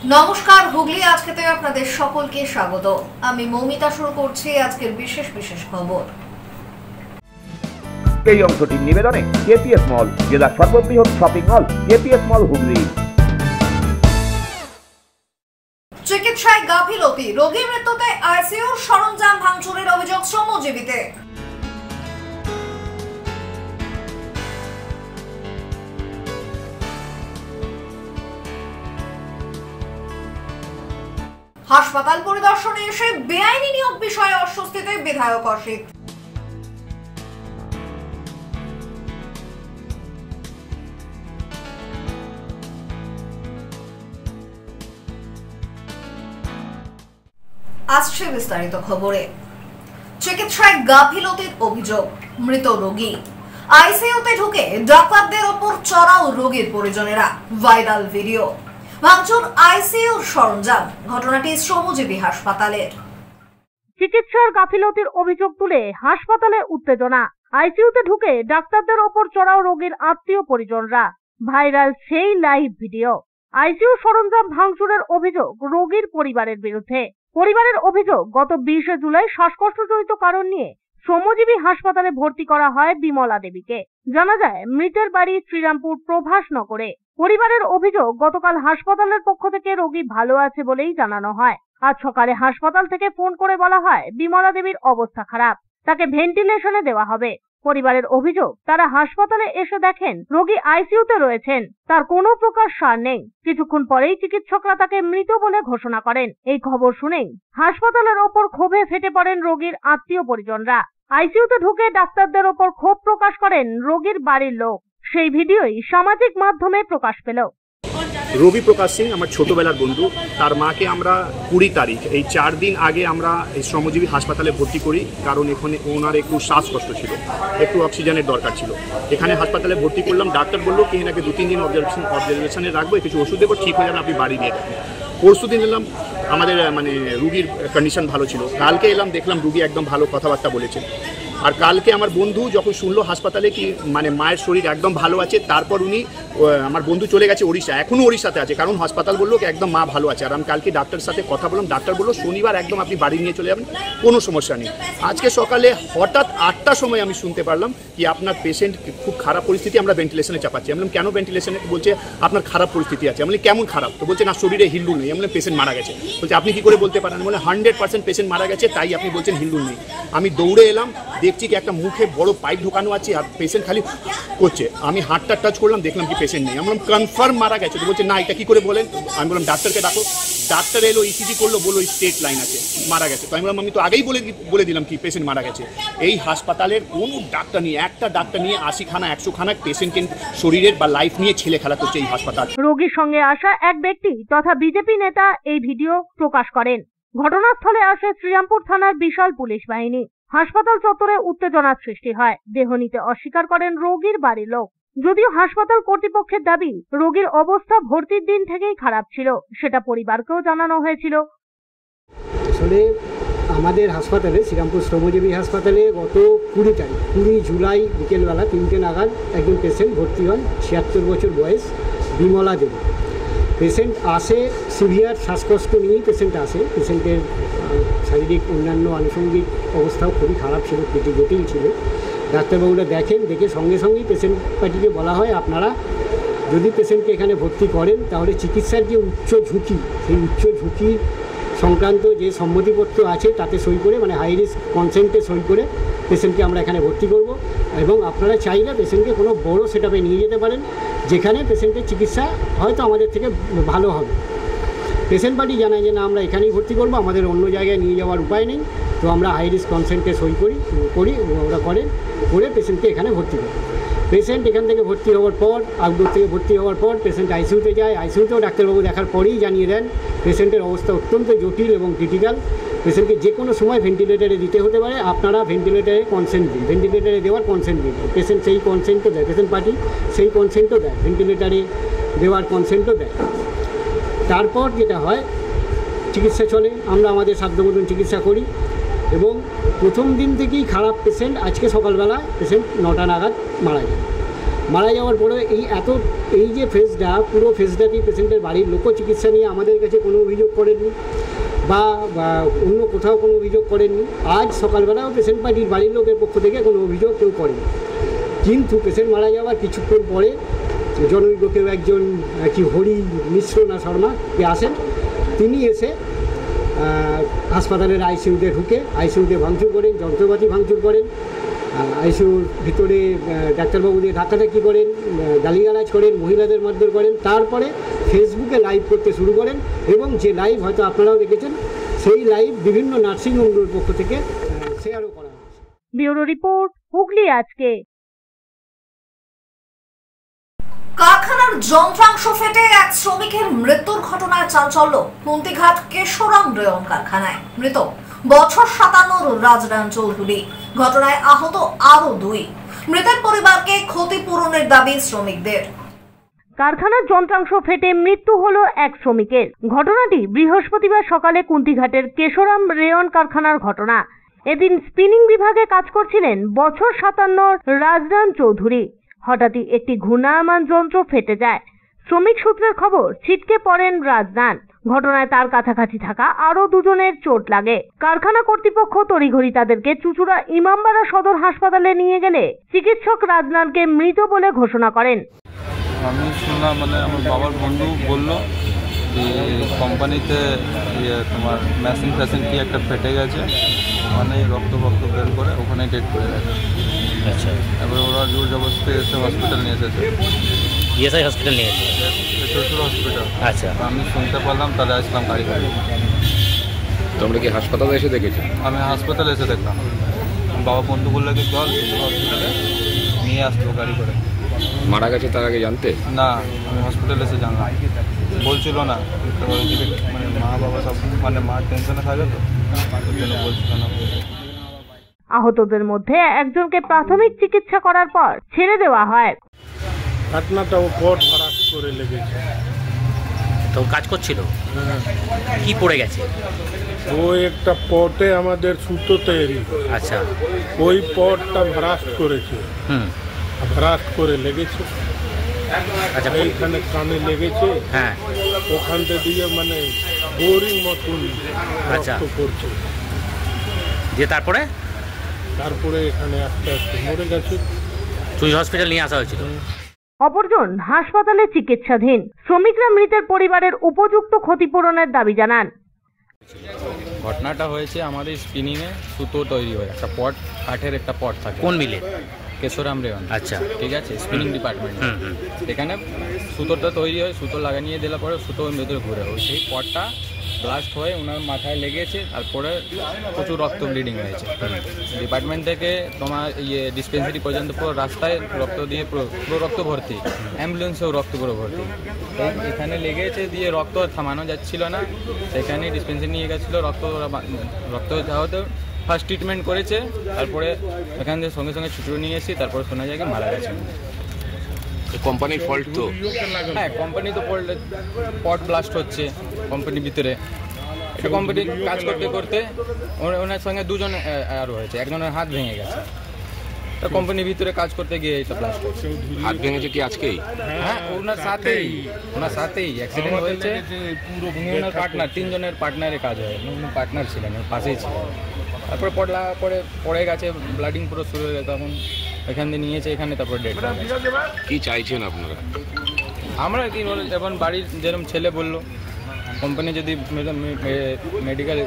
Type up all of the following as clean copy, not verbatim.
নমস্কার, হুগলি আজকেতে আপনাদের সকলকে স্বাগত। আমি মৌমিতা শুরু করছি আজকের বিশেষ বিশেষ খবর। এই অংশটির নিবেদনে কেপিএস মল, জেলার সর্ববৃহৎ শপিং মল কেপিএস মল হুগলি। চিকিৎসায় গাফিলতি, রোগী মৃত্যুতে আইসিইউ সরঞ্জাম ভাঙচুরের অভিযোগ শ্রমজীবীতে। হাসপাতাল পরিদর্শনে এসে বেআইনি নিয়োগ বিষয়ে অস্বস্তিতে বিধায়ক অসিত। আসছে বিস্তারিত খবরে। চিকিৎসায় গাফিলতির অভিযোগ, মৃত রোগী, আইসিইউতে ঢুকে ডাক্তারদের ওপর চড়াও রোগীর পরিজনেরা, ভাইরাল ভিডিও, ভাঙচুর আইসিইউর সরঞ্জাম। ঘটনাটি শ্রমজীবী হাসপাতালের। চিকিৎসার গাফিলতির অভিযোগ তুলে হাসপাতালে উত্তেজনা, আইসিইউতে ঢুকে ডাক্তারদের ওপর চড়াও রোগীর আত্মীয় পরিজনরা, ভাইরাল সেই লাইভ ভিডিও। আইসিইউ সরঞ্জাম ভাঙচুরের অভিযোগ রোগীর পরিবারের বিরুদ্ধে। পরিবারের অভিযোগ, গত 20 জুলাই শ্বাসকষ্টজনিত কারণ নিয়ে শ্রমজীবী হাসপাতালে ভর্তি করা হয় বিমলা দেবীকে। জানা যায়, মৃতের বাড়ি শ্রীরামপুর প্রভাস নগরে। পরিবারের অভিযোগ, গতকাল হাসপাতালের পক্ষ থেকে রোগী ভালো আছে বলেই জানানো হয়। আজ সকালে হাসপাতাল থেকে ফোন করে বলা হয় বিমলা দেবীর অবস্থা খারাপ, তাকে ভেন্টিলেশনে দেওয়া হবে। পরিবারের অভিযোগ, তারা হাসপাতালে এসে দেখেন রোগী আইসিইউতে রয়েছেন, তার কোনো প্রকার সার নেই। কিছুক্ষণ পরেই চিকিৎসকরা তাকে মৃত বলে ঘোষণা করেন। এই খবর শুনেই হাসপাতালের ওপর ক্ষোভে ফেটে পড়েন রোগীর আত্মীয় পরিজনরা। আইসিইউতে ঢুকে ডাক্তারদের ওপর ক্ষোভ প্রকাশ করেন রোগীর বাড়ির লোক। সেই ভিডিওই সামাজিক মাধ্যমে প্রকাশ পেল। রবি প্রকাশ সিং আমার ছোটবেলার বন্ধু, তার মাকে আমরা 20 তারিখ, এই 4 দিন আগে আমরা এই শ্রমজীবী হাসপাতালে ভর্তি করি, কারণ এখানে ওনার একটু শ্বাসকষ্ট ছিল, একটু অক্সিজেনের দরকার ছিল। এখানে হাসপাতালে ভর্তি করলাম। ডাক্তার বললো কি এনাকে 2-3 দিন অবজারভেশনে রাখবো, কিছু ওষুধ দেবো, ঠিক হয়ে যাবে, আপনি বাড়ি নিয়ে যাবেন। পরশু দিন এলাম, আমাদের রুগীর কন্ডিশন ভালো ছিল। কালকে এলাম, দেখলাম রুগী একদম ভালো কথাবার্তা বলেছে। আর কালকে আমার বন্ধু যখন শুনলো হাসপাতালে কি মায়ের শরীর একদম ভালো আছে, তারপর উনি আমার বন্ধু চলে গেছে ওড়িশা, এখনও ওড়িশাতে আছে, কারণ হাসপাতাল বললো কি একদম মা ভালো আছে। আর আমি কালকে ডাক্তারের সাথে কথা বললাম, ডাক্তার বললো শনিবার একদম আপনি বাড়ি নিয়ে চলে যাবেন, কোনো সমস্যা নেই। আজকে সকালে হঠাৎ 8টার সময় আমি শুনতে পারলাম কি আপনার পেশেন্ট খুব খারাপ পরিস্থিতি, আমরা ভেন্টিলেশনে চাপাচ্ছি। আমি বললাম কেন ভেন্টিলেশনে? বলছে আপনার খারাপ পরিস্থিতি আছে। আমি বলি কেমন খারাপ? তো বলছে না, শরীরে হিল্লুল নেই। আমি বললাম পেশেন্ট মারা গেছে। বলছে আপনি কি করে বলতে পারেন? বলে 100% পেশেন্ট মারা গেছে, তাই আপনি বলছেন হিল্লুল নেই। আমি দৌড়ে এলাম, দেখছি কি একটা মুখে বড় পাইপ ঢোকানো আছে আর পেশেন্ট খালি করছে। আমি হাতটা টাচ করলাম, দেখলাম কি পেশেন্ট নেই। আমি বললাম কনফার্ম মারা গেছে। তো বলছে না, এটা কি করে বলেন? আমি বললাম ডাক্তারকে ডাকো। ডাক্তার এলো, ইসিজি করলো, বললো স্টেট লাইন আছে, মারা গেছে। তো আমি বললাম আমি তো আগেই বলে দিলাম কি পেশেন্ট মারা গেছে। এই হাসপাতালের কোনো ডাক্তার নিয়ে, একটা ডাক্তার নিয়ে 80খানা 100খানা পেশেন্টের শরীরের বা লাইফ নিয়ে ছেলে খেলা করছে এই হাসপাতাল। রোগীর সঙ্গে আসা এক ব্যক্তি তথা বিজেপি নেতা এই ভিডিও প্রকাশ করেন। ঘটনাস্থলে আসে শ্রীরামপুর থানার বিশাল পুলিশ বাহিনী। হাসপাতাল চত্বরে উত্তেজনার সৃষ্টি হয়। দেহ নিতে অস্বীকার করেন রোগীর বাড়ির লোক। যদিও হাসপাতাল কর্তৃপক্ষের দাবি রোগীর অবস্থা ভর্তির দিন থেকেই খারাপ ছিল, সেটা পরিবারকেও জানানো হয়েছিল। আসলে আমাদের হাসপাতালে, শ্রীরামপুর শ্রমজীবী হাসপাতালে গত 20 জুলাই বিকেলবেলা 3টে নাগাদ একজন পেশেন্ট ভর্তি হন, 76 বছর বয়স, বিমলা দেবী। পেশেন্ট আসে সিভিয়ার শ্বাসকষ্ট নিয়েই পেশেন্ট আসে। পেশেন্টের শারীরিক অন্যান্য আনুষঙ্গিক অবস্থাও খুবই খারাপ ছিল, পেটে জটিল ছিল। ডাক্তারবাবুরা দেখেন, দেখে সঙ্গে সঙ্গেই পেশেন্ট পার্টিকে বলা হয় আপনারা যদি পেশেন্টকে এখানে ভর্তি করেন তাহলে চিকিৎসার যে উচ্চ ঝুঁকি, সেই উচ্চ ঝুঁকি সংক্রান্ত যে সম্মতিপত্র আছে তাতে সই করে, হাই রিস্ক কনসেন্টে সই করে পেশেন্টকে আমরা এখানে ভর্তি করব। এবং আপনারা চাইলে পেশেন্টকে কোনো বড় সেটআপে নিয়ে যেতে পারেন, যেখানে পেশেন্টের চিকিৎসা হয়তো আমাদের থেকে ভালো হবে। পেশেন্ট পার্টি জানায় যে না, আমরা এখানেই ভর্তি করব, আমাদের অন্য জায়গায় নিয়ে যাওয়ার উপায় নেই। তো আমরা হাই রিস্ক কনসেন্টে সই করি ওরা করে পেশেন্টকে এখানে ভর্তি করি। পেশেন্ট এখান থেকে ভর্তি হওয়ার পর, আউটডোর থেকে ভর্তি হওয়ার পর পেশেন্ট আইসিইউতে যায়। আইসিইউতেও ডাক্তারবাবু দেখার পরেই জানিয়ে দেন পেশেন্টের অবস্থা অত্যন্ত জটিল এবং ক্রিটিক্যাল। পেশেন্টকে যে কোনো সময় ভেন্টিলেটারে দিতে হতে পারে, আপনারা ভেন্টিলেটারে কনসেন্ট দিন, ভেন্টিলেটারে দেওয়ার কনসেন্ট দিন। পেশেন্ট সেই কনসেন্টও দেয়, পেশেন্ট পার্টি সেই কনসেন্টও দেয়, ভেন্টিলেটারে দেওয়ার কনসেন্টও দেয়। তারপর যেটা হয়, চিকিৎসা চলে, আমরা আমাদের সাধ্য মতন চিকিৎসা করি। এবং প্রথম দিন থেকেই খারাপ পেশেন্ট। আজকে সকালবেলা পেশেন্ট 9টা নাগাদ মারা যায়। মারা যাওয়ার পরে এই যে ফেজটা, পুরো ফেজটাতেই পেশেন্টের বাড়ির লোকও চিকিৎসা নিয়ে আমাদের কাছে কোনো অভিযোগ করেননি বা অন্য কোথাও কোনো অভিযোগ করেননি। আজ সকালবেলাও পেশেন্ট পার্টির বাড়ির লোকের পক্ষ থেকে কোনো অভিযোগ কেউ করেনি। কিন্তু পেশেন্ট মারা যাওয়ার কিছুক্ষণ পরে জনৈক কেউ একজন কি হরি মিশ্র না শর্মা কে আসেন, তিনি এসে হাসপাতালের আইসিইউতে ঢুকে আইসিইউতে ভাঙচুর করেন, যন্ত্রপাতি ভাঙচুর করেন, আইসিইউর ভিতরে ডাক্তারবাবুদের ধাক্কাধাক্কি করেন, গালিগালাজ করেন, মহিলাদের মারধর করেন। তারপরে ফেসবুকে লাইভ করতে শুরু করেন এবং যে লাইভ হয়তো আপনারাও দেখেছেন, সেই লাইভ বিভিন্ন নার্সিংহোমগুলোর পক্ষ থেকে শেয়ারও করা হয়েছে। ব্যুরো রিপোর্ট, হুগলি আজকে। কারখানার যন্ত্রাংশ ফেটে এক শ্রমিকের মৃত্যুর ঘটনায় চাঞ্চল্য কুন্তিঘাট কেশরাম রেয়ন কারখানায়। মৃত বছর 57 রাজরান চৌধুরী। ঘটনায় আহত আরো 2। মৃতের পরিবারকে ক্ষতিপূরণের দাবি শ্রমিকদের। কারখানার যন্ত্রাংশ ফেটে মৃত্যু হলো এক শ্রমিকের। ঘটনাটি বৃহস্পতিবার সকালে কুন্তিঘাটের কেশরাম রেয়ন কারখানার ঘটনা। এদিন স্পিনিং বিভাগে কাজ করছিলেন বছর 57 রাজরান চৌধুরী। হঠাৎই একটি ঘূর্ণায়মান যন্ত্র ফেটে যায়। শ্রমিক সূত্রের খবর, ছিটকে পড়েন রাজরান। ঘটনায় তার কাছাকাছি থাকা আরো 2 জনের চোট লাগে। কারখানা কর্তৃপক্ষ তড়িঘড়ি তাদেরকে চুঁচুড়া ইমামবাড়া সদর হাসপাতালে নিয়ে গেলে চিকিৎসক রাজরানকে মৃত বলে ঘোষণা করেন। আমি শুনলাম, আমার বাবার বন্ধু বললো যে কোম্পানিতে তোমার মেশিন কি একটা ফেটে গেছে, রক্ত বের করে ওখানে ডেট করে গেছে। আচ্ছা, এবার ওরা জোর জবরদস্তি এসে হসপিটাল নিয়ে এসেছে। ইএসআই হসপিটাল নিয়ে এসেছে? শ্বশুর হসপিটাল। আচ্ছা, আমি শুনতে পারলাম, তাহলে আসলাম গাড়ি। তোমরা কি হাসপাতালে এসে দেখেছো? আমি হাসপাতালে এসে দেখলাম। বাবা বন্ধু বললো কি চল হসপিটালে নিয়ে আসতো গাড়ি করে। মারা গেছে তার আগে জানতে? না, আমি হসপিটালে এসে জানলাম। বলছিল না, মা বাবা সব মা টেনশনে থাকে, তো ওর জন্য বলছিল না। আহতদের মধ্যে একজনকে প্রাথমিক চিকিৎসা করার পর ছেড়ে দেওয়া হয়। ঘটনাটা ও পট ভাড়া করে লেগেছে। তো কাজ করছিল, কি পড়ে গেছে? ও একটা পটে আমাদের সুতো তৈরি। আচ্ছা, ওই পটটা ভ্রাস্ট করেছে। ভ্রাস্ট করে লেগেছে। আচ্ছা, এইখানে কানে লেগেছে। হ্যাঁ, ওখানটা দিয়ে বোরিং মতন আচ্ছা করছে। দিয়ে তারপরে এখানে আস্তে আস্তে মরে গেছে। চুই হসপিটাল নিয়ে আসা হয়েছিল। অপরজন হাসপাতালে চিকিৎসাধীন। শ্রমিকরা মৃতের পরিবারের উপযুক্ত ক্ষতিপূরণের দাবি জানান। ঘটনাটা হয়েছে আমাদের স্পিনিংয়ে সুতো তৈরি হয়, একটা পট, কাঠের একটা পট থাকে। কোন মিলে? কেশরাম রেয়ন। আচ্ছা, ঠিক আছে, স্পিনিং ডিপার্টমেন্ট। এখানে সুতোটা তৈরি হয়, সুতো লাগিয়ে দিলে পরে সুতো ভেতরে ঘুরে, সেই পটটা ব্লাস্ট হয়ে ওনার মাথায় লেগেছে। তারপরে প্রচুর রক্ত ব্লিডিং হয়েছে। ডিপার্টমেন্ট থেকে তোমার ডিসপেন্সারি পর্যন্ত পুরো রাস্তায় রক্ত দিয়ে পুরো রক্ত ভর্তি, অ্যাম্বুলেন্সেও রক্ত পুরো ভর্তি। এখানে লেগেছে, দিয়ে রক্ত থামানো যাচ্ছিল না, সেখানে ডিসপেন্সারি নিয়ে গেছিলো। রক্ত যাওয়াতে ফার্স্ট ট্রিটমেন্ট করেছে। তারপরে এখান থেকে সঙ্গে সঙ্গে ছুটি নিয়ে এসেছি। তারপরে শোনা যায় মারা গেছে। কোম্পানির ফল্ট তো? হ্যাঁ, কোম্পানি তো পট ব্লাস্ট হচ্ছে কোম্পানির ভিতরে। এটা কোম্পানি কাজ করতে করতে ওনার সঙ্গে 2 জন আরও হয়েছে, একজনের হাত ভেঙে গেছে। তা কোম্পানির ভিতরে কাজ করতে গিয়ে এটা ব্লাস্ট হচ্ছে। হাত ভেঙেছে কি আজকেই? হ্যাঁ, ওনার সাথেই অ্যাক্সিডেন্ট হয়েছে। ওনার পার্টনার, 3 জনের পার্টনারে কাজ হয়, উনি পার্টনার ছিলেন, পাশেই ছিলেন। তারপরে পড়ে গেছে, ব্লাডিং পুরো শুরু হয়ে গেছে। তখন এখান থেকে নিয়েছে এখানে, তারপরে ডেট। কি চাইছেন আপনারা? আমরা কি বল, এখন বাড়ির যেরকম ছেলে বললো, কোম্পানি যদি মেডিকেল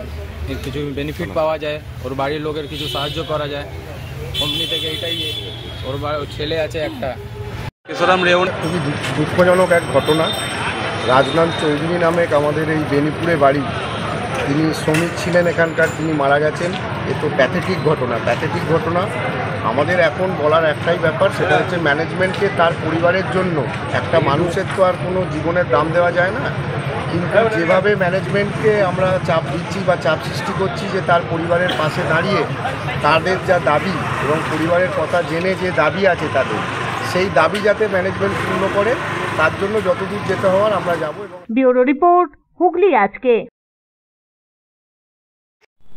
কিছু বেনিফিট পাওয়া যায়, ওর বাড়ির লোকের কিছু সাহায্য করা যায় কোম্পানি থেকে, এটাই। ওর ছেলে আছে একটা। কেশরাম রেয়ন খুবই দুঃখজনক এক ঘটনা। রাজনান চৌধুরী নামে আমাদের এই বেনিপুরে বাড়ি, তিনি শ্রমিক ছিলেন এখানকার, তিনি মারা গেছেন। এ তো প্যাথেটিক ঘটনা। আমাদের এখন বলার একটাই ব্যাপার, সেটা হচ্ছে ম্যানেজমেন্টকে তার পরিবারের জন্য, একটা মানুষের তো আর কোনো জীবনের দাম দেওয়া যায় না, কিন্তু যেভাবে ম্যানেজমেন্টকে আমরা চাপ দিচ্ছি বা চাপ সৃষ্টি করছি যে তার পরিবারের পাশে দাঁড়িয়ে তাদের যা দাবি এবং পরিবারের কথা জেনে যে দাবি আছে তাদের, সেই দাবি যাতে ম্যানেজমেন্ট পূর্ণ করে, তার জন্য যতদূর যেতে হওয়ার আমরা যাব। ব্যুরো রিপোর্ট, হুগলি আজকে।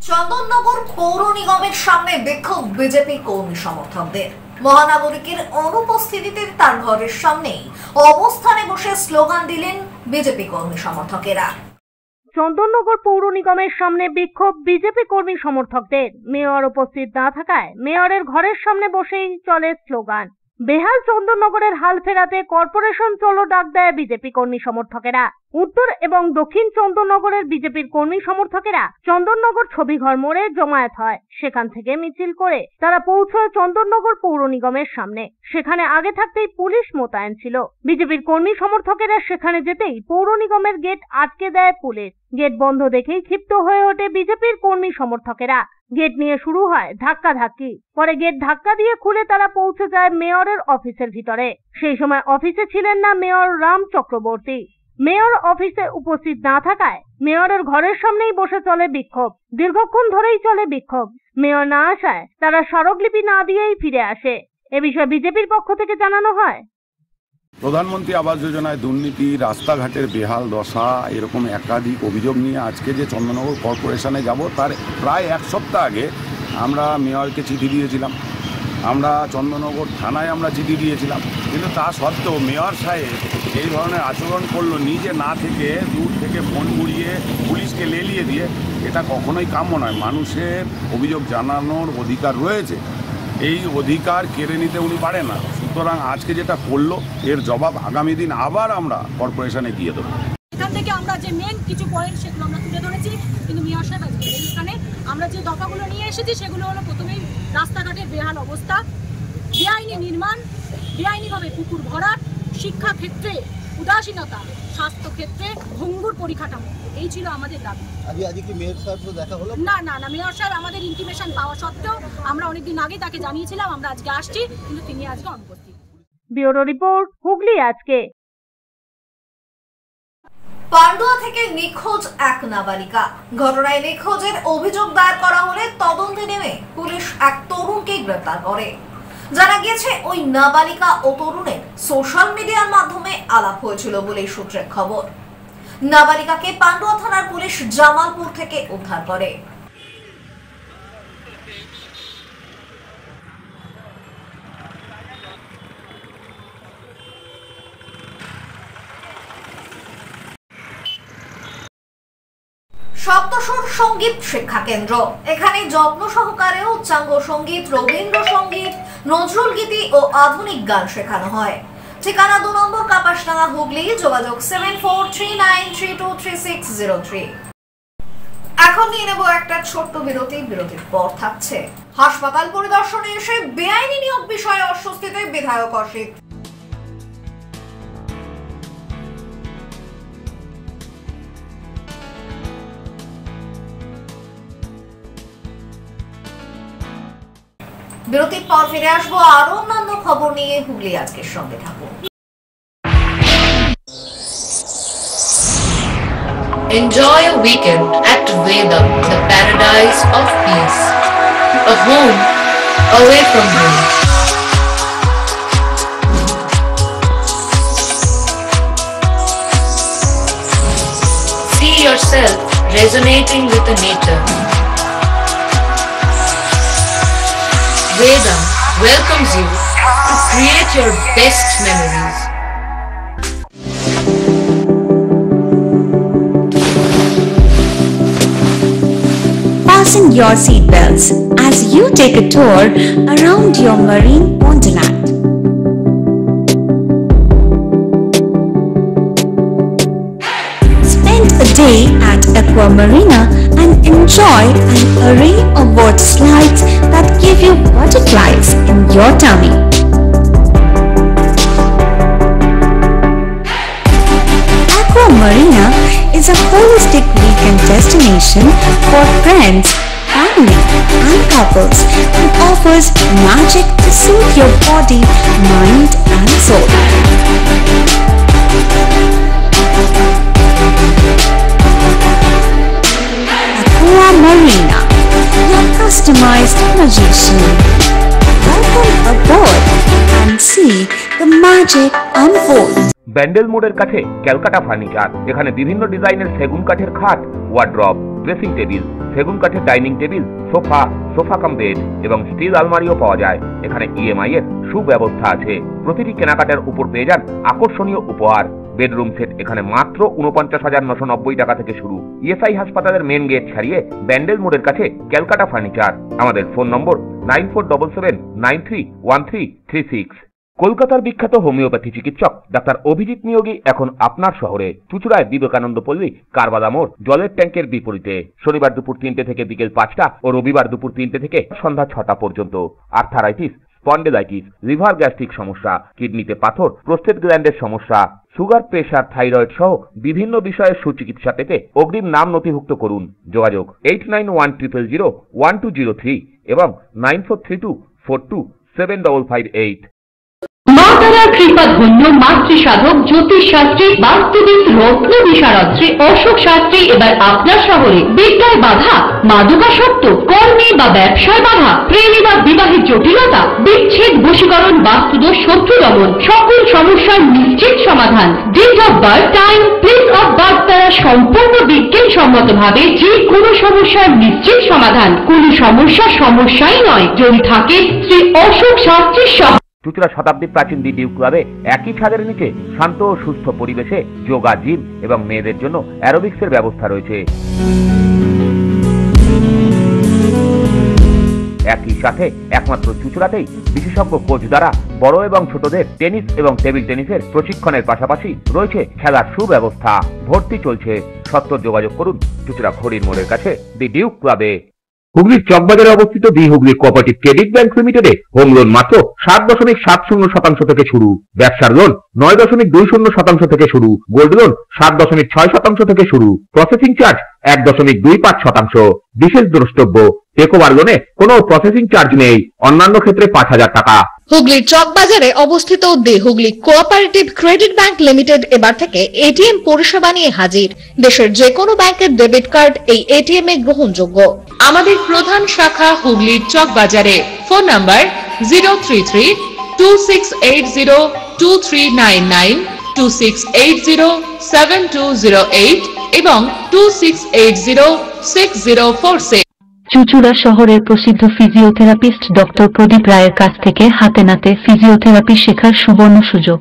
চন্দননগর পৌর নিগমের সামনে বিক্ষোভ বিজেপি কর্মী সমর্থকদের। মহানাগরিকের অনুপস্থিতিতে তার ঘরের সামনেই অবস্থানে বসে স্লোগান দিলেন বিজেপি কর্মী সমর্থকেরা। চন্দননগর পৌর নিগমের সামনে বিক্ষোভ বিজেপি কর্মী সমর্থকদের। মেয়র উপস্থিত না থাকায় মেয়রের ঘরের সামনে বসেই চলে স্লোগান। বেহাল চন্দননগরের হাল ফেরাতে কর্পোরেশন চলো ডাক দেয় বিজেপি কর্মী সমর্থকেরা। উত্তর এবং দক্ষিণ চন্দননগরের বিজেপির কর্মী সমর্থকেরা চন্দননগর ছবিঘর মোড়ে জমায়েত হয়। সেখান থেকে মিছিল করে তারা পৌঁছয় চন্দননগর পৌর নিগমের সামনে। সেখানে আগে থাকতেই পুলিশ মোতায়েন ছিল। বিজেপির কর্মী সমর্থকেরা সেখানে যেতেই পৌর নিগমের গেট আটকে দেয় পুলিশ। গেট বন্ধ দেখেই ক্ষিপ্ত হয়ে ওঠে বিজেপির কর্মী সমর্থকেরা। গেট নিয়ে শুরু হয় ধাক্কাধাক্কি। পরে গেট ধাক্কা দিয়ে খুলে তারা পৌঁছে যায় মেয়রের অফিসের ভিতরে। সেই সময় অফিসে ছিলেন না মেয়র রাম চক্রবর্তী। মেয়র অফিসে উপস্থিত না থাকায় মেয়রের ঘরের সামনেই বসে চলে বিক্ষোভ। দীর্ঘক্ষণ ধরেই চলে বিক্ষোভ। মেয়র না আসায় তারা স্মারকলিপি না দিয়েই ফিরে আসে। এ বিষয়ে বিজেপির পক্ষ থেকে জানানো হয়, প্রধানমন্ত্রী আবাস যোজনায় দুর্নীতি, রাস্তাঘাটের বেহাল দশা, এরকম একাধিক অভিযোগ নিয়ে আজকে যে চন্দননগর কর্পোরেশনে যাব, তার প্রায় এক সপ্তাহ আগে আমরা মেয়রকে চিঠি দিয়েছিলাম। আমরা চন্দননগর থানায় আমরা চিঠি দিয়েছিলাম, কিন্তু তা সত্ত্বেও মেয়র সাহেব এই ধরনের আচরণ করলো। নিজে না থেকে দূর থেকে ফোন ঘুরিয়ে পুলিশকে লেলিয়ে দিয়ে, এটা কখনোই কাম্য নয়। মানুষের অভিযোগ জানানোর অধিকার রয়েছে, এই অধিকার কেড়ে নিতে উনি পারে না। সুতরাং আজকে যেটা করলো, এর জবাব আগামী দিন আবার আমরা কর্পোরেশনে গিয়ে দেবো। এখান থেকে আমরা যে মেন কিছু পয়েন্ট সেগুলো আমরা তুলে ধরেছি, কিন্তু মেয়র সাহেব আজকে এখানে আমরা যে দফাগুলো নিয়ে এসেছি সেগুলো হলো প্রথমেই রাস্তাঘাটের বেহাল অবস্থা, বেআইনি নির্মাণ, বেআইনিভাবে পুকুর ভরাট, শিক্ষা ক্ষেত্রে উদাসীনতা, স্বাস্থ্য ক্ষেত্রে ভঙ্গুর পরিকাঠামো, এই ছিল আমাদের দাবি। আজকে কি মেয়র সাহেব দেখা হলো? না, মেয়র সাহেব আমাদের ইনটিমেশন পাওয়া সত্ত্বেও আমরা অনেকদিন আগে তাকে জানিয়েছিলাম আমরা আজকে আসছি, কিন্তু তিনি আজকে অনুপস্থিত। ব্যুরো রিপোর্ট, হুগলি আজকে। পান্ডুয়া থেকে নিখোঁজ এক নাবালিকা। ঘটনায় নিখোঁজের অভিযোগ দায়ের করা হলে তদন্তে নেমে পুলিশ এক তরুণকে গ্রেপ্তার করে। জানা গিয়েছে ওই নাবালিকা ও তরুণের সোশ্যাল মিডিয়ার মাধ্যমে আলাপ হয়েছিল বলে সূত্রের খবর। নাবালিকাকে পান্ডুয়া থানার পুলিশ জামালপুর থেকে উদ্ধার করে। সপ্তস্বর সঙ্গীত শিক্ষা কেন্দ্র। এখানে যত্ন সহকারে উচ্চাঙ্গ সঙ্গীত, রবীন্দ্রসঙ্গীত, নজরুল গীতি ও আধুনিক গান শেখানো হয়। ঠিকানা 2 নম্বর কাপাসডাঙ্গা, হুগলি। যোগাযোগ 7439323603। এখন নিয়ে নেব একটা ছোট্ট বিরতি। বিরতির পর থাকছে হাসপাতাল পরিদর্শনে এসে বেআইনি নিয়োগ বিষয়ে অস্বস্তিতে বিধায়ক অসিত। বিরতির পর ফিরে আসবো আরো অন্যান্য খবর নিয়ে। হুগলি আজকের সঙ্গে থাকুন। Enjoy a weekend at Vedam, the paradise of peace. A home away from home. See yourself resonating with the nature. Vedam welcomes you to create your best memories. Fasten your seatbelts as you take a tour around your marine wonderland. Spend a day at Aqua Marina and enjoy an array of water slides that give you butterflies in your tummy. Aqua Marina is a holistic weekend destination for friends, family and couples and offers magic to soothe your body, mind and soul. Aqua Marina, your customized magician. Welcome aboard and see the magic unfold. Bandel মোড়ের কাছে Calcutta furniture. এখানে বিভিন্ন ডিজাইনের সেগুন কাঠের খাট, wardrobe, dressing table, সেগুন কাঠের dining table, sofa, sofa cum bed এবং স্টিল আলমারিও পাওয়া যায়। এখানে ইএমআই এর সুব্যবস্থা আছে। প্রতিটি কেনাকাটার উপর পেয়ে যান আকর্ষণীয় উপহার। বেডরুম সেট এখানে মাত্র ৪৯,৯৯০ টাকা থেকে শুরু। ইএসআই হাসপাতালের মেন গেট ছাড়িয়ে ব্যান্ডেল মোড়ের কাছে ক্যালকাটা ফার্নিচার। আমাদের ফোন নম্বর 9477931336। কলকাতার বিখ্যাত হোমিওপ্যাথি চিকিৎসক ডাক্তার অভিজিৎ নিয়োগী এখন আপনার শহরে চুঁচুড়ায় বিবেকানন্দ পল্লী, কারবাদা মোড়, জলের ট্যাঙ্কের বিপরীতে। শনিবার দুপুর ৩টে থেকে বিকেল ৫টা ও রবিবার দুপুর ৩টে থেকে সন্ধ্যা ৬টা পর্যন্ত। আর্থারাইটিস, স্পন্ডেলাইটিস, লিভার গ্যাস্ট্রিক সমস্যা, কিডনিতে পাথর, প্রোস্টেট গ্ল্যান্ডের সমস্যা, সুগার, প্রেশার, থাইরয়েড সহ বিভিন্ন বিষয়ের সুচিকিৎসা পেতে অগ্রিম নাম নথিভুক্ত করুন। যোগাযোগ 8910001203 এবং 9432427558। মা তারার কৃপা ধন্য মাতৃ সাধক জ্যোতিষ শাস্ত্রী, বাস্তুবিদ, রত্ন বিশারত্রী অশোক শাস্ত্রী এবার আপনার শহরে। বিদ্যায় বাধা, মাদকাসক্ত, কর্মে বা ব্যবসায় বাধা, প্রেমী বা বিবাহের জটিলতা, বিচ্ছেদ, বশীকরণ, বাস্তুদোষ, শত্রু দমন, সকল সমস্যার নিশ্চিত সমাধান। Date of birth, time, place of birth দ্বারা সম্পূর্ণ বিজ্ঞানসম্মত ভাবে যে কোনো সমস্যার নিশ্চিত সমাধান। কোন সমস্যাই নয় যদি থাকে শ্রী অশোক শাস্ত্রীর সহ। চুঁচুড়া শতাব্দী প্রাচীন দি ডিউক ক্লাবে একই ছাদের নিচে শান্ত ও সুস্থ পরিবেশে যোগা, জিম এবং মেয়েদের জন্য অ্যারোবিক্সের ব্যবস্থা রয়েছে। একই সাথে একমাত্র চুঁচুড়াতেই বিশেষজ্ঞ কোচ দ্বারা বড় এবং ছোটদের টেনিস এবং টেবিল টেনিসের প্রশিক্ষণের পাশাপাশি রয়েছে খেলার সুব্যবস্থা। ভর্তি চলছে। সত্বর যোগাযোগ করুন চুঁচুড়া খড়ির মোড়ের কাছে দি ডিউক ক্লাবে। হুগলির চকবাজারে অবস্থিত the Hooghly cooperative credit bank লিমিটেডে হোম লোন মাত্র 7.70% থেকে শুরু। ব্যবসার লোন 9.20% থেকে শুরু। গোল্ড লোন 7.6% থেকে শুরু। Processing charge 1.25%। বিশেষ দ্রষ্টব্য, টেকওভার লোনে কোনো প্রসেসিং চার্জ নেই। অন্যান্য ক্ষেত্রে 5,000 টাকা। হুগলির চকবাজারে অবস্থিত the Hooghly cooperative credit bank limited এবার থেকে এটিএম পরিষেবা নিয়ে হাজির। দেশের যে কোনো ব্যাংকের ডেবিট কার্ড এই এটিএম এ গ্রহণযোগ্য। আমাদের প্রধান শাখা হুগলির চকবাজারে। ফোন নাম্বার 033-2680-2399, 2680-7208 এবং 2680-6046। চুঁচুড়া শহরের প্রসিদ্ধ ফিজিওথেরাপিস্ট ডক্টর প্রদীপ রায়ের কাছ থেকে হাতে নাতে ফিজিওথেরাপি শেখার সুবর্ণ সুযোগ।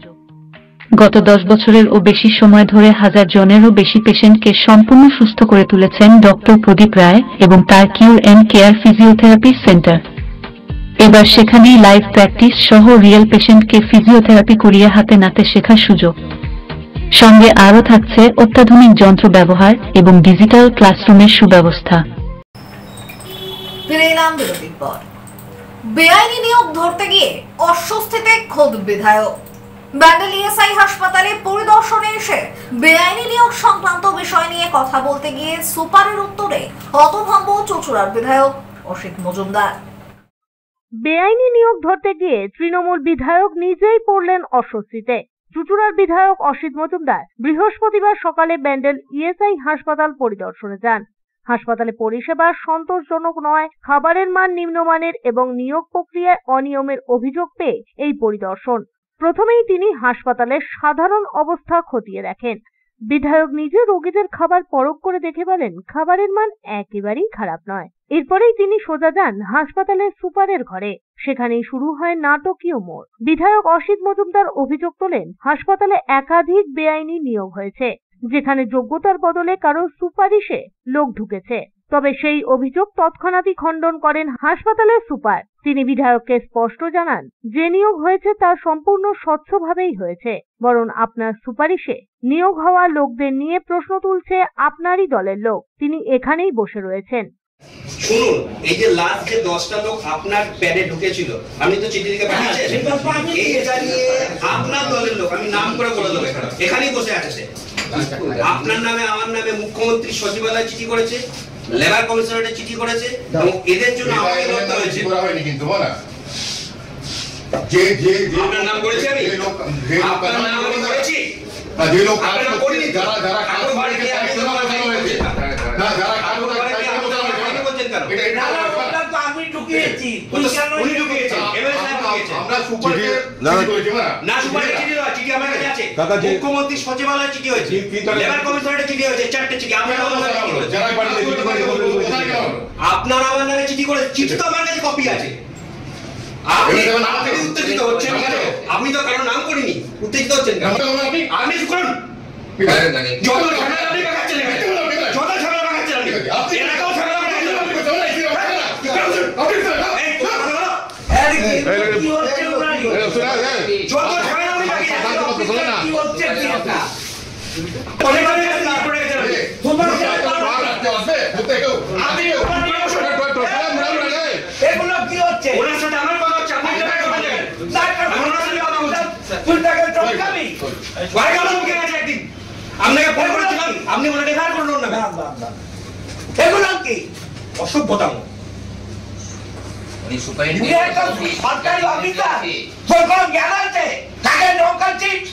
গত 10 বছরের ও বেশি সময় ধরে 1000 জনেরও বেশি পেশেন্টকে সম্পূর্ণ সুস্থ করে তুলেছেন ডক্টর প্রদীপ রায় এবং তার কিউর এন্ড কেয়ার ফিজিওথেরাপি সেন্টার। এবার সেখানেই লাইভ প্র্যাকটিস সহ রিয়েল পেশেন্টকে ফিজিওথেরাপি করিয়ে হাতে নাতে শেখার সুযোগ। সঙ্গে আরও থাকছে অত্যাধুনিক যন্ত্র ব্যবহার এবং ডিজিটাল ক্লাসরুমের সুব্যবস্থা। ফিরে এলাম বিরতির পর। বেআইনি নিয়োগ ধরতে গিয়ে অস্বস্তিতে খোদ বিধায়ক। ব্যান্ডেল ইএসআই হাসপাতালে পরিদর্শনে এসে বেআইনি নিয়োগ সংক্রান্ত বিষয় নিয়ে কথা বলতে গিয়ে সুপারের উত্তরে হতভম্ব চুঁচুড়ার বিধায়ক অসিত মজুমদার। বেআইনি নিয়োগ ধরতে গিয়ে তৃণমূল বিধায়ক নিজেই পড়লেন অস্বস্তিতে। চুঁচুড়ার বিধায়ক অসিত মজুমদার বৃহস্পতিবার সকালে ব্যান্ডেল ইএসআই হাসপাতাল পরিদর্শনে যান। হাসপাতালে পরিষেবা সন্তোষজনক নয়, খাবারের মান নিম্নমানের এবং নিয়োগ প্রক্রিয়ায় অনিয়মের অভিযোগ পেয়ে এই পরিদর্শন। প্রথমেই তিনি হাসপাতালের সাধারণ অবস্থা খতিয়ে দেখেন। বিধায়ক নিজে রোগীদের খাবার পরখ করে দেখে বলেন খাবারের মান একেবারেই খারাপ নয়। এরপরেই তিনি সোজা যান হাসপাতালের সুপারের ঘরে। সেখানেই শুরু হয় নাটকীয় মোড়। বিধায়ক অসিত মজুমদার অভিযোগ তোলেন হাসপাতালে একাধিক বেআইনি নিয়োগ হয়েছে, যেখানে যোগ্যতার বদলে কারো সুপারিশে লোক ঢুকেছে। তবে সেই অভিযোগ তৎক্ষণাৎই খণ্ডন করেন হাসপাতালের সুপার। তিনি বিধায়ককে স্পষ্ট জানান যে নিয়োগ হয়েছে তা সম্পূর্ণ স্বচ্ছভাবেই হয়েছে, বরং আপনার সুপারিশে নিয়োগ হওয়া লোকদের নিয়ে প্রশ্ন তুলছে আপনারই দলের লোক। তিনি এখানেই বসে রয়েছেন। শুনুন, এই যে লাস্ট যে 10টা লোক আপনার প্যাডে ঢুকেছিল, আমি তো চিঠি লিখে পাঠিয়েছি, এইটা নিয়ে আপনার দলের লোক, আমি নাম করে বলে দেবো, এখানেই বসে আছে। আপনার নামে আমার নামে মুখ্যমন্ত্রী সচিবালয় চিঠি করেছে, লেবার কমিশনারে চিঠি করেছে এবং এদের জন্য আমাকে লড়তে হয়েছে। কিন্তু বলা যে যে আপনার নাম করেছি, আমি আপনার নাম আমি করেছি, যে লোক আপনারা করিনি, যারা যারা কাগজ বাড়িতে হয়েছে না, যারা কাগজ বাড়িতে বলছেন কেন? এটা আপনি ঢুকিয়েছি উনি ঢুকিয়েছেন এমএলএ সাহেব ঢুকিয়েছেন আমরা সুপারকে না সুপারকে চিঠি দেওয়া চিঠি আমার কাছে আছে মুখ্যমন্ত্রী সচিবালয়ে চিঠি হয়েছে লেবার কমিশনারের চিঠি হয়েছে 4টে চিঠি আপনারা আপনারা আমার নামে চিঠি করে চিঠি তো আমার কাছে কপি আছে আপনি উত্তেজিত হচ্ছেন কেন আপনি তো কারো নাম করিনি উত্তেজিত হচ্ছেন কেন আপনি চুপ করুন যত ঝামেলা আপনি পাকাচ্ছেন যত ঝামেলা পাকাচ্ছেন আপনি এলাকাও ঝামেলা আপনাকে ফোন করেছিলাম আপনি মনে রেফার করলেন না এগুলো কি অসভ্যতা সরকারি অফিসার তোর কোন জ্ঞান আছে তাকে নৌকাচ্ছিস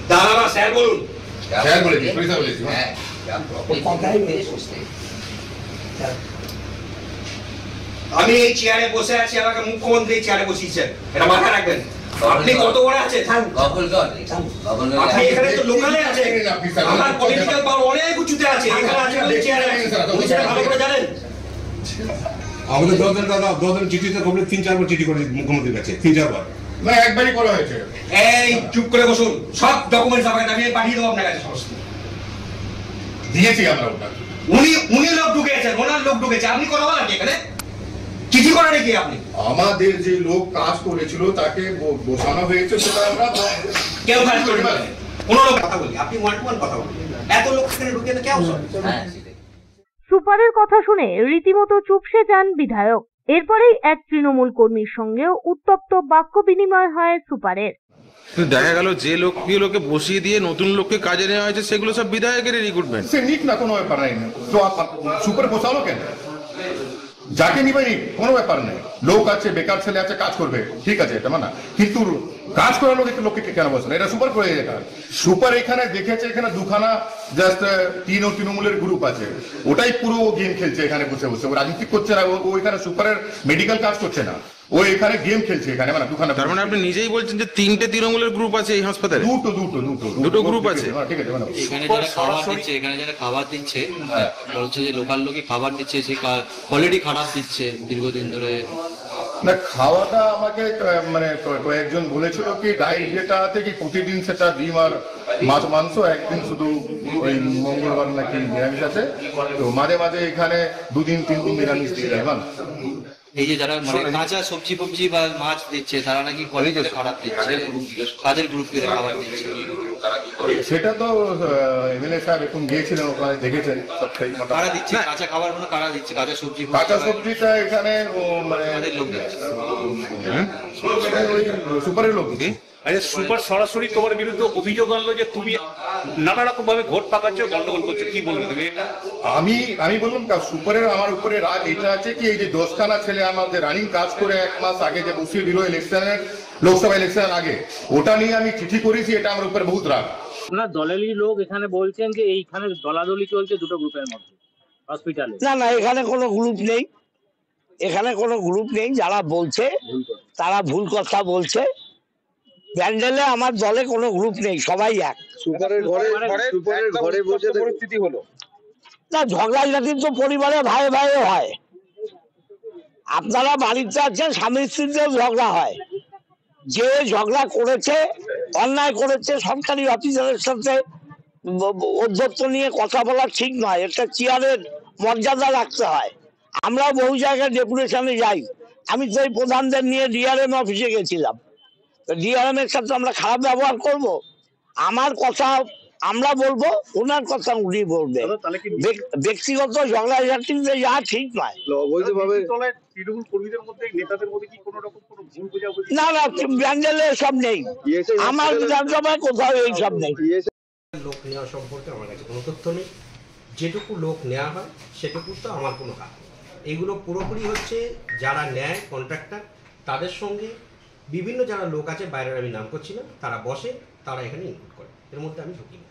দাঁড়াবা স্যার বলুন স্যার বলেছি পয়সা বলেছি হ্যাঁ আমি এই চেয়ারে বসে আছি আমাকে মুখ্যমন্ত্রী চেয়ারে বসিয়েছেন এটা মাথায় রাখবেন আপনি কত বড় আছেন আপনি এখানে তো লোকালে আছেন আমার পলিটিক্যাল পাওয়ার অনেক উঁচুতে আছে এখানে আছে বলে চেয়ারে আছেন ভালো করে জানেন আমাদের 10 দিন চিঠিতে কমপ্লিট 3-4 বার চিঠি করেছি মুখ্যমন্ত্রীর কাছে 3-4 বার না একবারই করা হয়েছে এই চুপ করে বসুন সব ডকুমেন্টস আপনাকে আমি পাঠিয়ে দেবো আপনার কাছে সমস্ত দিয়েছি আমরা ওটা উনি লোক ঢুকেছেন ওনার লোক ঢুকেছে আপনি কথা বলেন এখানে চিঠি করা নাকি আপনি আমাদের যে লোক কাজ করেছিল তাকে বসানো হয়েছে সেটা আমরা কেউ কাজ করতে পারে কোন লোক কথা বলি আপনি ওয়ান টু ওয়ান কথা বলেন এত লোক এখানে ঢুকে তো কেউ সুপারের কথা শুনে রীতিমতো চুপসে যান বিধায়ক। এরপরেই এক তৃণমূল কর্মীর সঙ্গেও উত্তপ্ত বাক্য বিনিময় হয় সুপারের। দেখা গেল যে লোকগুলোকে বসিয়ে দিয়ে নতুন লোককে কাজে নেওয়া হয়েছে সেগুলো সব বিধায়কের রিক্রুটমেন্ট সে নিক না কোনো ব্যাপার নাই তো সুপার বসালো কেন যাকে নিবে নি কোনো ব্যাপার নেই লোক আছে বেকার ছেলে আছে কাজ করবে ঠিক আছে এটা মানা কিন্তু কাজ করার লোককে কেন বসে এটা সুপার করে এটা সুপার এখানে দেখেছে এখানে দুখানা জাস্ট তৃণমূলের গ্রুপ আছে ওটাই পুরো গেম খেলছে এখানে বসে বসে ও রাজনীতি করছে না ও এখানে সুপারের মেডিকেল কাজ করছে না ও এখানে গেম খেলছে এখানে মানে দুখানা তার মানে আপনি নিজেই বলছেন যে 3টে তৃণমূলের গ্রুপ আছে এই হাসপাতালে দুটো গ্রুপ আছে ঠিক আছে মানে এখানে যারা খাবার দিচ্ছে বলছে যে লোকাল লোকই খাবার দিচ্ছে সে কোয়ালিটি খারাপ দিচ্ছে দীর্ঘদিন ধরে না খাওয়াটা আমাকে মানে কয়েকজন বলেছিল কি ডায়েট যেটা আছে কি প্রতিদিন সেটা ডিম আর মাছ মাংস একদিন শুধু ওই মঙ্গলবার নাকি নিরামিষ আছে তো মাঝে মাঝে এখানে 2 দিন 3 দিন নিরামিষ দিয়ে দেয় এই যে যারা মানে কাঁচা সবজি ফবজি বা মাছ দিচ্ছে তারা নাকি কোয়ালিটি খারাপ দিচ্ছে কাদের গ্রুপকে খাবার দিচ্ছে সেটা তো এমএলএ সাহেব এখন গিয়েছিলেন ওখানে দেখেছেন সবটাই কারা দিচ্ছে কাঁচা খাবার মানে কারা দিচ্ছে কাঁচা সবজিটা এখানে মানে লোক দিচ্ছে সুপারের লোক আচ্ছা সুপার সরাসরি তোমার বিরুদ্ধে অভিযোগ আনলো যে তুমি নানা রকম ভাবে ভোট পাকাচ্ছ গন্ডগোল করছো কি বলবে তুমি আমি বললাম সুপারের আমার উপরে রাগ এটা আছে কি এই যে 10খানা ছেলে আমাদের রানিং কাজ করে 1 মাস আগে যে বসিয়ে দিল ইলেকশনের লোকসভা ইলেকশনের আগে ওটা নিয়ে আমি চিঠি করেছি এটা আমার উপরে বহুত রাগ না দলেরই লোক এখানে বলছেন যে এইখানে দলাদলি চলছে দুটো গ্রুপের মধ্যে হসপিটালে না এখানে কোনো গ্রুপ নেই যারা বলছে তারা ভুল কথা বলছে প্যান্ডেলে আমার দলে কোনো গ্রুপ নেই সবাই এক সুপারের ঘরে বসে পরিস্থিতি হলো না ঝগড়াঝাটি তো পরিবারে ভাই হয় আপনারা বাড়িতে আছেন স্বামী স্ত্রীতেও ঝগড়া হয় যে ঝগড়া করেছে অন্যায় করেছে সরকারি অফিসারের সাথে অধ্যক্ষ নিয়ে কথা বলা ঠিক নয় একটা চেয়ারের মর্যাদা রাখতে হয় আমরাও বহু জায়গায় ডেপুটেশনে যাই আমি তো এই প্রধানদের নিয়ে ডিআরএম অফিসে গেছিলাম ডিআরএম এর সাথে আমরা খারাপ ব্যবহার করব আমার কথা আমরা বলবো ওনার কথা উনি বলবে ব্যক্তিগত ঝগড়াঝাটিতে যা ঠিক নয় না ব্যান্ডেলে সব নেই আমার বিধানসভায় কোথাও এই সব নেই লোক নেওয়া সম্পর্কে আমার কাছে কোনো তথ্য নেই যেটুকু লোক নেওয়া হয় সেটুকু তো আমার কোনো কাজ এগুলো পুরোপুরি হচ্ছে যারা নেয় কন্ট্রাক্টর তাদের সঙ্গে বিভিন্ন যারা লোক আছে বাইরের আমি নাম করছি না তারা বসে তারা এখানে ইনপুট করে এর মধ্যে আমি ঢুকি না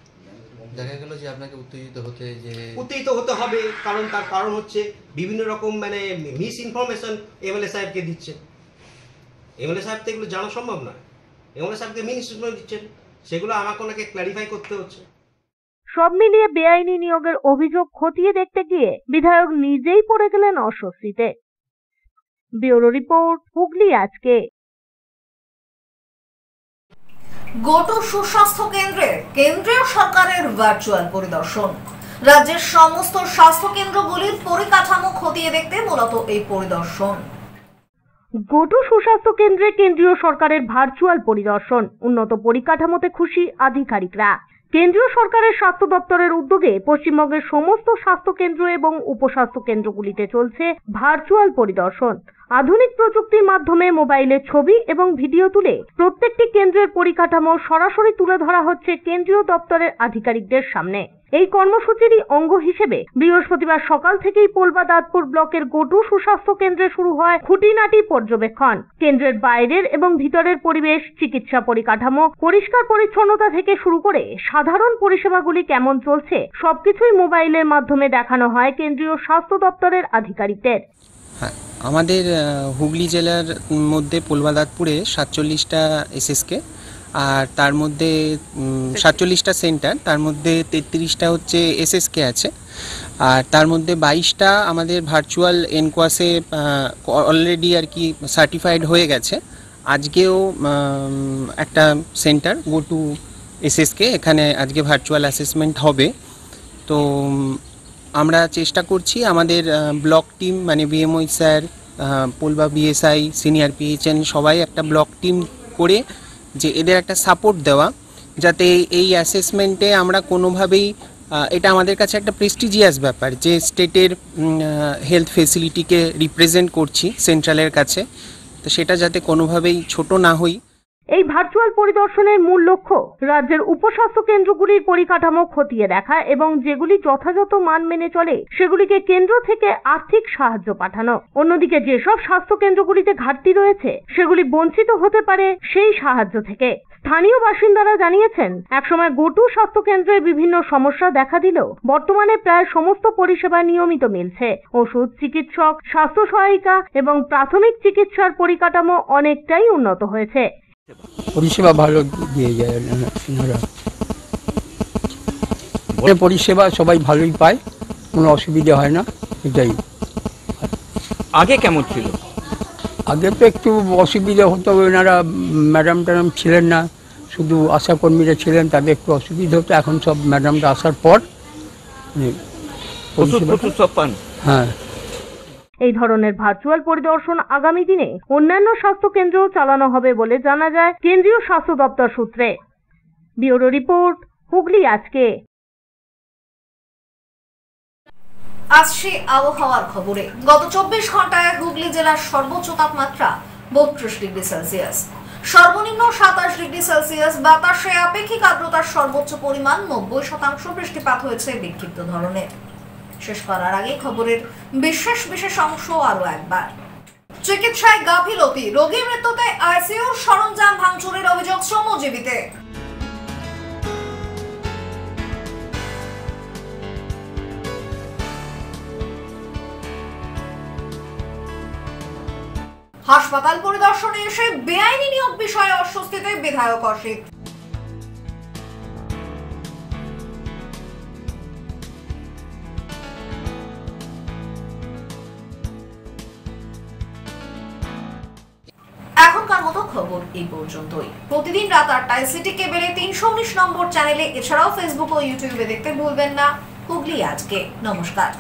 দেখা গেল যে আপনাকে উত্তেজিত হতে হবে, কারণ তার কারণ হচ্ছে বিভিন্ন রকম মানে মিস ইনফরমেশন এমএলএ সাহেবকে দিচ্ছেন। এমএলএ সাহেব তো এগুলো জানা সম্ভব নয়, এমএলএ সাহেবকে মিস ইনফরমেশন দিচ্ছেন, সেগুলো আমাকে ওনাকে ক্ল্যারিফাই করতে হচ্ছে। সব মিলিয়ে বেআইনি নিয়োগের অভিযোগ খতিয়ে দেখতে গিয়ে বিধায়ক নিজেই পড়ে গেলেন অস্বস্তিতে। ব্যুরো রিপোর্ট, হুগলি আজকে। গোটু সুস্বাস্থ্য কেন্দ্রের কেন্দ্রীয় সরকারের ভার্চুয়াল পরিদর্শন। রাজ্যের সমস্ত স্বাস্থ্য কেন্দ্রগুলির পরিকাঠামো খতিয়ে দেখতে মূলত এই পরিদর্শন। গোটু সুস্বাস্থ্য কেন্দ্রে কেন্দ্রীয় সরকারের ভার্চুয়াল পরিদর্শন। উন্নত পরিকাঠামোতে খুশি আধিকারিকরা। কেন্দ্রীয় সরকারের স্বাস্থ্য দপ্তরের উদ্যোগে পশ্চিমবঙ্গের সমস্ত স্বাস্থ্য কেন্দ্র এবং উপস্বাস্থ্য কেন্দ্রগুলিতে চলছে ভার্চুয়াল পরিদর্শন। আধুনিক প্রযুক্তির মাধ্যমে মোবাইলে ছবি এবং ভিডিও তুলে প্রত্যেকটি কেন্দ্রের পরিকাঠামো সরাসরি তুলে ধরা হচ্ছে কেন্দ্রীয় দপ্তরের আধিকারিকদের সামনে। এই কর্মসূচিরই অঙ্গ হিসেবে বৃহস্পতিবার সকাল থেকেই পোলবা দাঁতপুর ব্লকের গোটু সুস্বাস্থ্য কেন্দ্রে শুরু হয় খুঁটিনাটি পর্যবেক্ষণ। কেন্দ্রের বাইরের এবং ভিতরের পরিবেশ, চিকিৎসা পরিকাঠামো, পরিষ্কার পরিচ্ছন্নতা থেকে শুরু করে সাধারণ পরিষেবাগুলি কেমন চলছে সবকিছুই মোবাইলের মাধ্যমে দেখানো হয় কেন্দ্রীয় স্বাস্থ্য দপ্তরের আধিকারিকদের। আমাদের হুগলি জেলার মধ্যে পোলবা দাঁতপুরে 47টা এসএসকে, আর তার মধ্যে 47টা সেন্টার, তার মধ্যে 33টা হচ্ছে এসএসকে আছে, আর তার মধ্যে 22টা আমাদের ভার্চুয়াল এনকোয়াসে অলরেডি আর কি সার্টিফাইড হয়ে গেছে। আজকেও একটা সেন্টার গোটু এসএসকে, এখানে আজকে ভার্চুয়াল অ্যাসেসমেন্ট হবে। তো আমরা চেষ্টা করছি আমাদের ব্লক টিম মানে BMOH sir, Polba BSI, senior PHN সবাই একটা ব্লক টিম করে যে এদের একটা সাপোর্ট দেওয়া, যাতে এই অ্যাসেসমেন্টে আমরা কোনোভাবেই, এটা আমাদের কাছে একটা প্রেস্টিজিয়াস ব্যাপার যে স্টেটের হেলথ ফেসিলিটিকে রিপ্রেজেন্ট করছি সেন্ট্রালের কাছে, তো সেটা যাতে কোনোভাবেই ছোট না হই। এই ভার্চুয়াল পরিদর্শনের মূল লক্ষ্য রাজ্যের উপস্বাস্থ্য কেন্দ্রগুলির পরিকাঠামো খতিয়ে দেখা এবং যেগুলি যথাযথ মান মেনে চলে সেগুলিকে কেন্দ্র থেকে আর্থিক সাহায্য পাঠানো। অন্যদিকে যেসব স্বাস্থ্য কেন্দ্রগুলিতে ঘাটতি রয়েছে সেগুলি বঞ্চিত হতে পারে সেই সাহায্য থেকে। স্থানীয় বাসিন্দারা জানিয়েছেন, একসময় গোটু স্বাস্থ্য কেন্দ্রে বিভিন্ন সমস্যা দেখা দিলেও বর্তমানে প্রায় সমস্ত পরিষেবা নিয়মিত মিলছে। ওষুধ, চিকিৎসক, স্বাস্থ্য সহায়িকা এবং প্রাথমিক চিকিৎসার পরিকাঠামো অনেকটাই উন্নত হয়েছে। পরিষেবা ভালো দিয়ে যায় ওনারা, পরিষেবা সবাই ভালোই পায়, কোনো অসুবিধা হয় না। এটাই। আগে কেমন ছিল? আগে তো একটু অসুবিধা হতো, ওনারা ম্যাডাম ট্যাডাম ছিলেন না, শুধু আশাকর্মীরা ছিলেন, তাদের একটু অসুবিধা হতো। এখন সব ম্যাডামরা আসার পর হ্যাঁ। এই ধরনের ভার্চুয়াল পরিদর্শন আগামী দিনে অন্যান্য স্বাস্থ্য কেন্দ্রেও চালানো হবে বলে জানা যায় কেন্দ্রীয় স্বাস্থ্য দপ্তর সূত্রে। ব্যুরো রিপোর্ট, হুগলি আজকে। আসছে আবহাওয়ার খবরে। গত 24 ঘন্টায় হুগলি জেলার সর্বোচ্চ তাপমাত্রা 32 ডিগ্রি সেলসিয়াস, সর্বনিম্ন 27 ডিগ্রি সেলসিয়াস। বাতাসে আপেক্ষিক আর্দ্রতার সর্বোচ্চ পরিমাণ 90%। বৃষ্টিপাত হয়েছে বিক্ষিপ্ত ধরনের। শেষ করার আগে খবরের বিশেষ অংশ আরো একবার। চিকিৎসায় গাফিলতি, রোগীর মৃত্যুতে আইসিইউর সরঞ্জাম ভাঙচুরের অভিযোগ শ্রমজীবীতে। হাসপাতাল পরিদর্শনে এসে বেআইনি নিয়োগ বিষয়ে অস্বস্তিতে বিধায়ক অসিত। এখনকার মতো খবর এই পর্যন্তই। প্রতিদিন রাত 8টায় সিটি কেবলে 319 নম্বর চ্যানেলে, এছাড়াও ফেসবুক ও ইউটিউবে দেখতে ভুলবেন না হুগলি আজকে। নমস্কার।